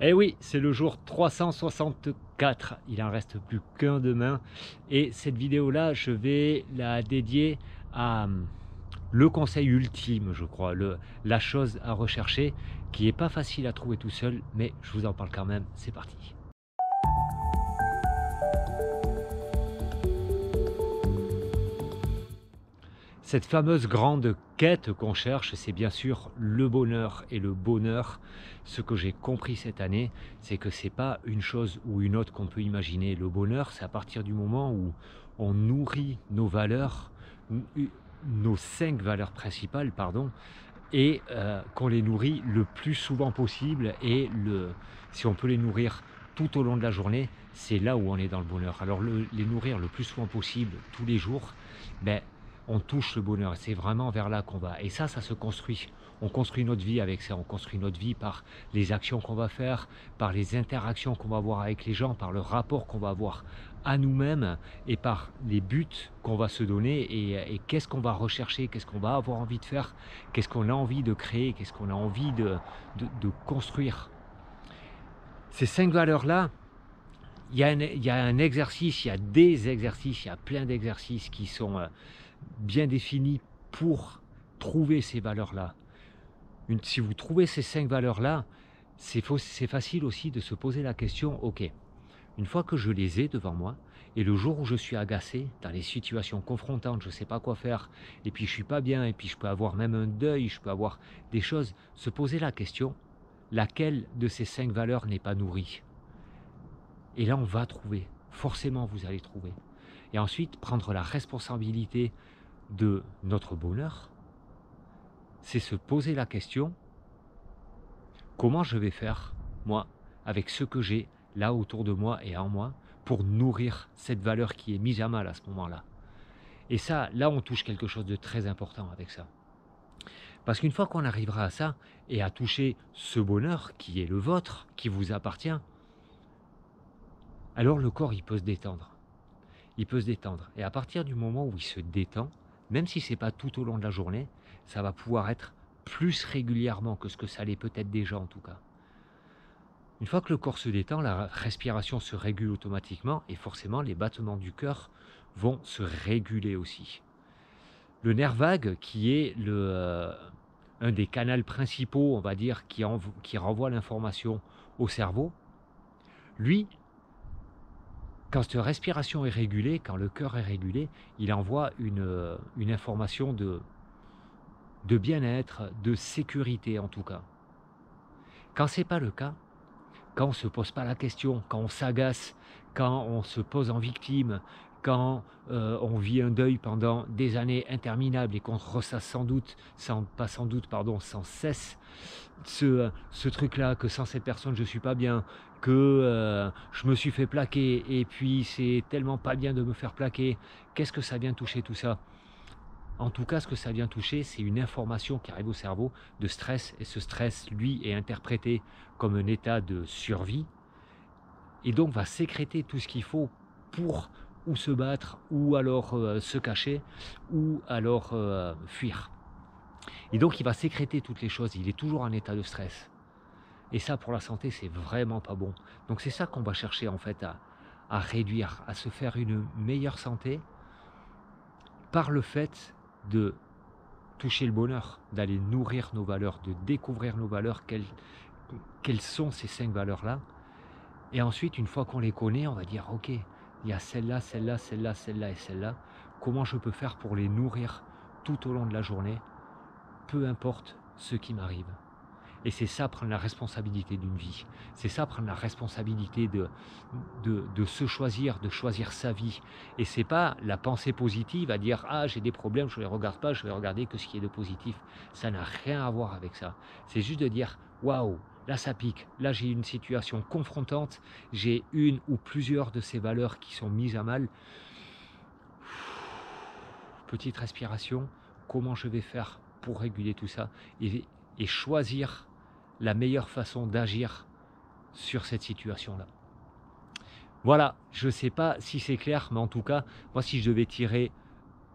Eh oui, c'est le jour 364, il en reste plus qu'un demain et cette vidéo-là, je vais la dédier à, le conseil ultime, je crois, la chose à rechercher qui est pas facile à trouver tout seul, mais je vous en parle quand même, c'est parti. Cette fameuse grande quête qu'on cherche, c'est bien sûr le bonheur. Et le bonheur, ce que j'ai compris cette année, c'est que c'est pas une chose ou une autre qu'on peut imaginer. Le bonheur, c'est à partir du moment où on nourrit nos valeurs, nos 5 valeurs principales, pardon, et qu'on les nourrit le plus souvent possible. Et si on peut les nourrir tout au long de la journée, c'est là où on est dans le bonheur. Alors les nourrir le plus souvent possible, tous les jours, ben, on touche le bonheur. C'est vraiment vers là qu'on va. Et ça se construit. On construit notre vie avec ça. On construit notre vie par les actions qu'on va faire, par les interactions qu'on va avoir avec les gens, par le rapport qu'on va avoir à nous-mêmes et par les buts qu'on va se donner et qu'est-ce qu'on va rechercher, qu'est-ce qu'on va avoir envie de faire, qu'est-ce qu'on a envie de créer, qu'est-ce qu'on a envie de construire. Ces 5 valeurs-là, il y a un exercice, il y a des exercices, il y a plein d'exercices qui sont bien définis pour trouver ces valeurs-là. Si vous trouvez ces 5 valeurs-là, c'est facile aussi de se poser la question, ok, une fois que je les ai devant moi, et le jour où je suis agacé, dans les situations confrontantes, je ne sais pas quoi faire, et puis je suis pas bien, et puis je peux avoir même un deuil, je peux avoir des choses, se poser la question, laquelle de ces 5 valeurs n'est pas nourrie? Et là, on va trouver, forcément vous allez trouver. Et ensuite, prendre la responsabilité de notre bonheur, c'est se poser la question, comment je vais faire, moi, avec ce que j'ai là autour de moi et en moi, pour nourrir cette valeur qui est mise à mal à ce moment-là. Et ça, là, on touche quelque chose de très important avec ça. Parce qu'une fois qu'on arrivera à ça, et à toucher ce bonheur qui est le vôtre, qui vous appartient, alors le corps, il peut se détendre. Il peut se détendre. Et à partir du moment où il se détend, même si ce n'est pas tout au long de la journée, ça va pouvoir être plus régulièrement que ce que ça l'est peut-être déjà en tout cas. Une fois que le corps se détend, la respiration se régule automatiquement et forcément les battements du cœur vont se réguler aussi. Le nerf vague, qui est un des canaux principaux, on va dire, qui renvoie l'information au cerveau, lui, quand cette respiration est régulée, quand le cœur est régulé, il envoie une information de bien-être, de sécurité en tout cas. Quand ce n'est pas le cas, quand on ne se pose pas la question, quand on s'agace, quand on se pose en victime, quand on vit un deuil pendant des années interminables et qu'on ressasse sans cesse ce truc-là, que sans cette personne je ne suis pas bien, que je me suis fait plaquer et puis c'est tellement pas bien de me faire plaquer, qu'est-ce que ça vient toucher tout ça? En tout cas, ce que ça vient toucher, c'est une information qui arrive au cerveau de stress, et ce stress, lui, est interprété comme un état de survie, et donc va sécréter tout ce qu'il faut pour ou se battre, ou alors se cacher, ou alors fuir. Et donc il va sécréter toutes les choses, il est toujours en état de stress. Et ça, pour la santé, c'est vraiment pas bon. Donc c'est ça qu'on va chercher en fait à réduire, à se faire une meilleure santé par le fait de toucher le bonheur, d'aller nourrir nos valeurs, de découvrir nos valeurs, quelles sont ces 5 valeurs-là. Et ensuite, une fois qu'on les connaît, on va dire, ok, il y a celle-là, celle-là, celle-là, celle-là et celle-là. Comment je peux faire pour les nourrir tout au long de la journée, peu importe ce qui m'arrive. Et c'est ça, prendre la responsabilité d'une vie. C'est ça, prendre la responsabilité de se choisir, de choisir sa vie. Et c'est pas la pensée positive à dire « Ah, j'ai des problèmes, je ne les regarde pas, je vais regarder que ce qui est de positif. » Ça n'a rien à voir avec ça. C'est juste de dire « Waouh, là ça pique, là j'ai une situation confrontante, j'ai une ou plusieurs de ces valeurs qui sont mises à mal. » Petite respiration, comment je vais faire pour réguler tout ça et choisir la meilleure façon d'agir sur cette situation-là. Voilà, je ne sais pas si c'est clair, mais en tout cas, moi si je devais tirer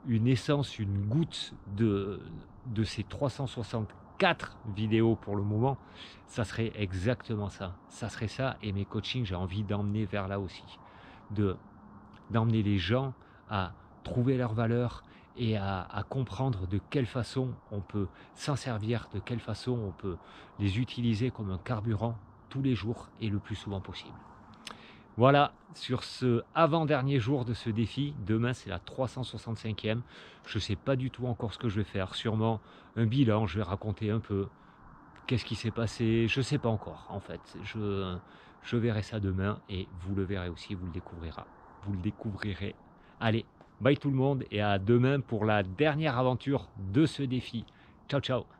une essence, une goutte de ces 364 4 vidéos pour le moment, ça serait exactement ça. Ça serait ça, et mes coachings, j'ai envie d'emmener vers là aussi. D'emmener les gens à trouver leur valeur et à comprendre de quelle façon on peut s'en servir, de quelle façon on peut les utiliser comme un carburant tous les jours et le plus souvent possible. Voilà, sur ce avant-dernier jour de ce défi, demain c'est la 365e, je ne sais pas du tout encore ce que je vais faire, sûrement un bilan, je vais raconter un peu qu'est-ce qui s'est passé, je ne sais pas encore en fait, je verrai ça demain et vous le verrez aussi, vous le découvrirez. Allez, bye tout le monde et à demain pour la dernière aventure de ce défi. Ciao ciao.